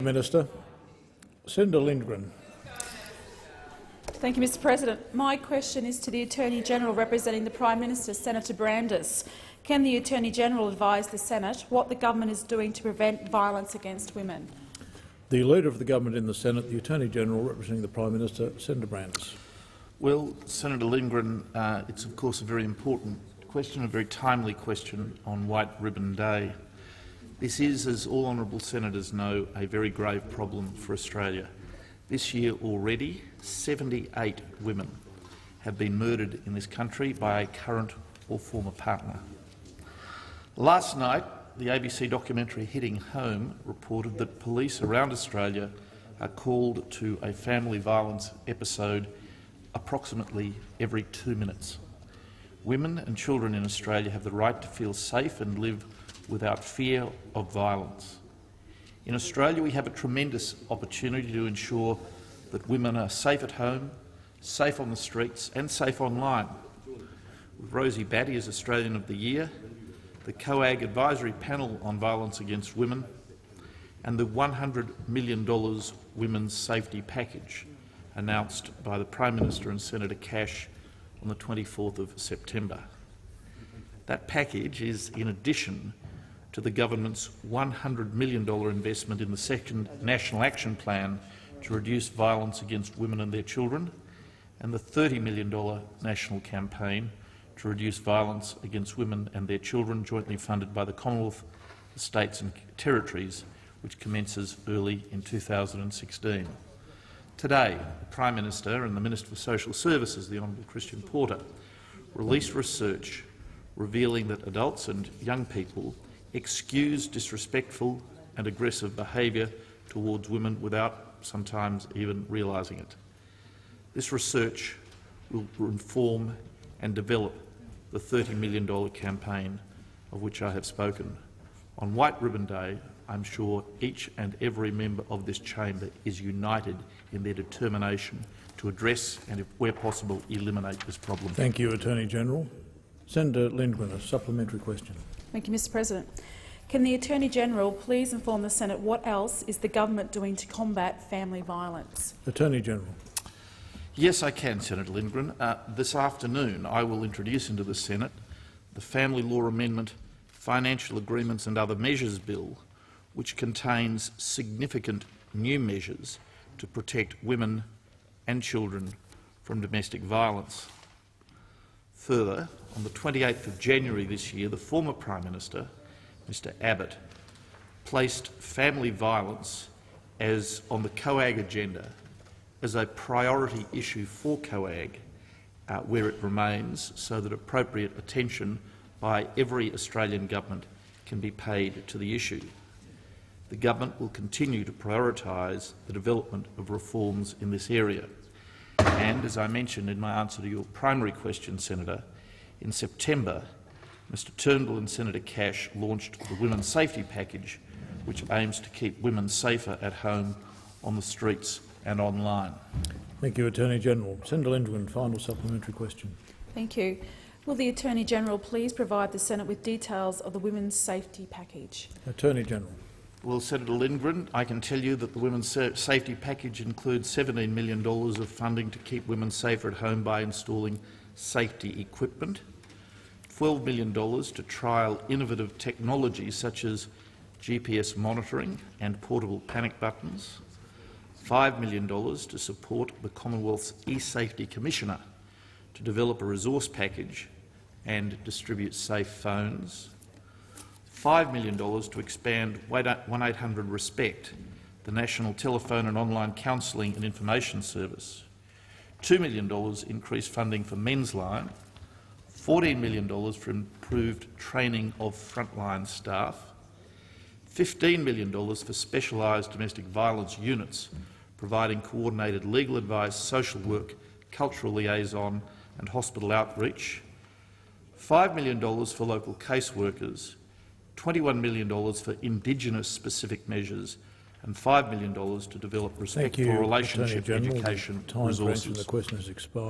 Minister. Senator Lindgren. Thank you, Mr President. My question is to the Attorney-General representing the Prime Minister, Senator Brandis. Can the Attorney-General advise the Senate what the government is doing to prevent violence against women? The Leader of the Government in the Senate, the Attorney-General representing the Prime Minister, Senator Brandis. Well, Senator Lindgren, it's of course a very important question, a very timely question on White Ribbon Day. This is, as all honourable senators know, a very grave problem for Australia. This year already, 78 women have been murdered in this country by a current or former partner. Last night, the ABC documentary Hitting Home reported that police around Australia are called to a family violence episode approximately every 2 minutes. Women and children in Australia have the right to feel safe and live without fear of violence. In Australia, we have a tremendous opportunity to ensure that women are safe at home, safe on the streets and safe online. With Rosie Batty as Australian of the Year, the COAG Advisory Panel on Violence Against Women and the $100 million Women's Safety Package announced by the Prime Minister and Senator Cash on the 24th of September. That package is in addition to the government's $100 million investment in the second National Action Plan to reduce violence against women and their children, and the $30 million national campaign to reduce violence against women and their children, jointly funded by the Commonwealth, the states and territories, which commences early in 2016. Today, the Prime Minister and the Minister for Social Services, the Honourable Christian Porter, released research revealing that adults and young people excuse disrespectful and aggressive behaviour towards women without sometimes even realising it. This research will inform and develop the $30 million campaign of which I have spoken. On White Ribbon Day, I'm sure each and every member of this chamber is united in their determination to address and, if where possible, eliminate this problem. Thank you, Attorney-General. Senator Lindgren, a supplementary question. Thank you, Mr President. Can the Attorney-General please inform the Senate what else is the government doing to combat family violence? Attorney-General. Yes, I can, Senator Lindgren. This afternoon I will introduce into the Senate the Family Law Amendment, Financial Agreements and Other Measures Bill, which contains significant new measures to protect women and children from domestic violence. Further, on the 28th of January this year, the former Prime Minister, Mr Abbott, placed family violence on the COAG agenda as a priority issue for COAG, where it remains, so that appropriate attention by every Australian government can be paid to the issue. The government will continue to prioritise the development of reforms in this area. And, as I mentioned in my answer to your primary question, Senator, in September, Mr Turnbull and Senator Cash launched the Women's Safety Package, which aims to keep women safer at home, on the streets and online. Thank you, Attorney-General. Senator Lindgren, final supplementary question. Thank you. Will the Attorney-General please provide the Senate with details of the Women's Safety Package? Attorney-General. Well, Senator Lindgren, I can tell you that the Women's Safety Package includes $17 million of funding to keep women safer at home by installing safety equipment, $12 million to trial innovative technologies such as GPS monitoring and portable panic buttons, $5 million to support the Commonwealth's e-Safety Commissioner to develop a resource package and distribute safe phones, $5 million to expand 1800-RESPECT, the national telephone and online counselling and information service, $2 million increased funding for Men's Line, $14 million for improved training of frontline staff, $15 million for specialised domestic violence units, providing coordinated legal advice, social work, cultural liaison and hospital outreach, $5 million for local caseworkers, $21 million for Indigenous-specific measures and $5 million to develop respectful relationship education resources. The question has expired.